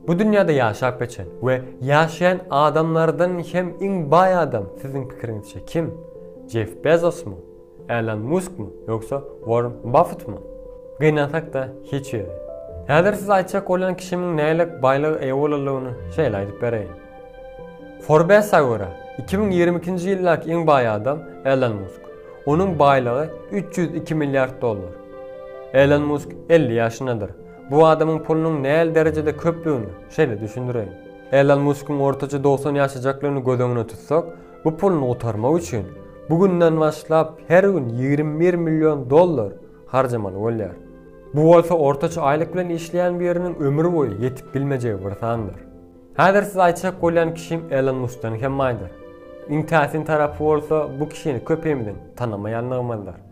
Bu dünyada yaşap geçen ve yaşayan adamlardan hem en bay adam sizin fikrinizce kim? Jeff Bezos mu? Elon Musk mu? Yoksa Warren Buffett mu? Gıynasak da hiç yeri. Häzir siz aytjak olan kişinin nälik baylygy eýe bolanlygyny şeýle aýdyp bereýin. Forbes'a göre 2022-nji ýyldaki en bay adam Elon Musk. Onun baylygy 302 milyard dollar. Elon Musk 50 ýaşyndadyr. Bu adamın pulunun näl derejede köplüğünü şeýle düşündireýin. Elon Musk'un ortaça 90 ýaşajaklaryny göz öňüne tutsak, bu pulunu otarmak üçin bugünden başlap her gün 21 milyon dollar harjamaly bolýar. Bu bolsa ortaça aylyk bilen işleýän biriniň ömrü boyu ýetip bilmejegi bir sandyr. Häzir siz aýtjak bolan kişim Elon Musk'dan hem maýdyr. İntäsin tarapy bolsa bu kişini köpemden tanamaýanlygymalydyr.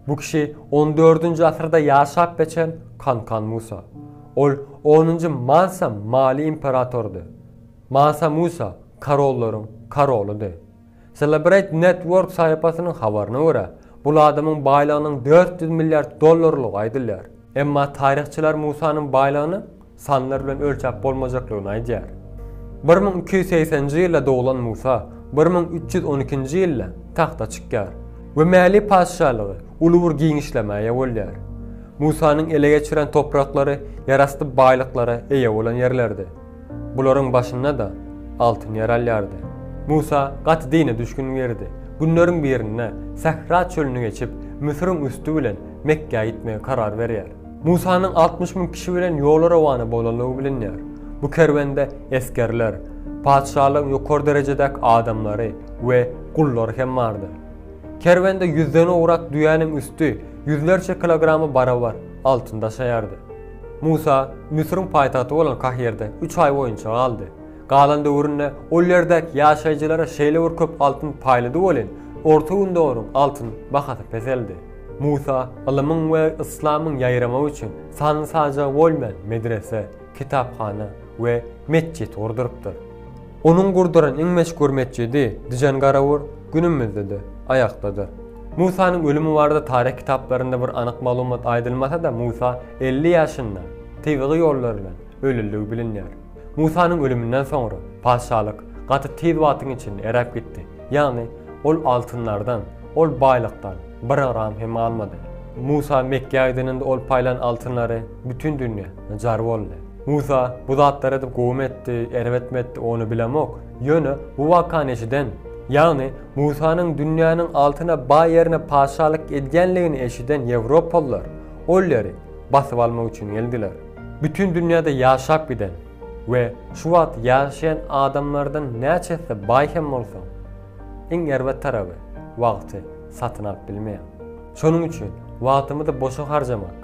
Bu kişi 14-nji asyrda ýaşap geçen Kankan Musa. Ol 10-njy Mansa mali imperatordy. Mansa Musa karollaryň karoludy. Celebrate Network sahypasynyň habaryna görä, bu adamyň baylygynyň 400 milyard dollarlyk aýdylýar. Emma tarihçiler Musa'nın baylygyny sanlar bilen ölçäp bolmajaklaryny aýdýar. 1280-nji ýylda doğulan Musa 1312-nji ýylda tahta çykýar we Mäli paşalygy ulubur giňişlemäge bolýar. Musa'nın ele geçiren topraklary ýarasty baylyklara eýe bolan ýerlerdi. Bularyň başynda da altyn ýer alýardy. Musa gaty dine düşkün berdi. Günleriň birinde Sahra çölüne geçip Müsir'in üstü bilen Mekke'ye gitmeye karar berýär. Musa'nın 60 000 kişi bilen ýol rawany bolanlygy bilinýär. Bu kerwende eskerler, padşalyň ýokary derejedäki adamlary we gullary hem bardy. Kerwende yüzden uğrak dünyanın üstü yüzlerce kilogramy barabar altyn daşaýardy. Musa Müsir'in paýtagty bolan Kahirde 3 ay boýunça galdy. Galan döwründe ol ýerdäki ýaşaýjylara şeýle bir köp altyn paýlady bolan orta günde orun altyn bahaty peseldi. Musa ilmiň we islamyň ýaýrama üçin sanly sajak bolmayan medrese, kitapxana we mescit ordurypdyr. Onun gurduran iň meşhur mescidi Dijan Garawur günümizde de ayaktadır. Musa'nın ölümü barada tarih kitaplarında bir anyk maglumat aýdylmasa da Musa 50 ýaşynda tebigy ýollar bilen ölüldigi bilinýär. Musa'nın ölümünden sonra paşalyk gaty tez wagtyň içinde erap gitdi. Ýagny ol altınlardan, ol baylykdan bir gram hem almady. Musa Mekke'ye gidende ol paýlan altınlary bütün dünýä jar boldy. Musa bu zatlary edip gowum etdi, erwetmetdi, onu bilemok. Ýöne bu wakany eşiden, ýagny Musa'nın dünýäniň altyna bay ýerine paşalyk edgenligini eşiden Ýewropalılar ol ýeri basyp almak üçin geldiler. Bütün dünýäde ýaşap giden we şu wagt ýaşaýan adamlardan näçesi bay hem bolsa, iň erwet tarapy wagty satyn alyp bilmeýär. Şonuň üçin wagtymyzy boşa harjamak,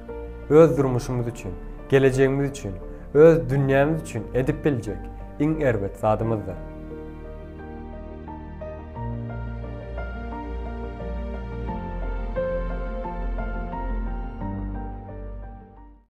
öz durmuşymyz üçin, geleceğimiz üçin, öz dünýämiz üçin edip biljek iň erwet zadymyzdyr.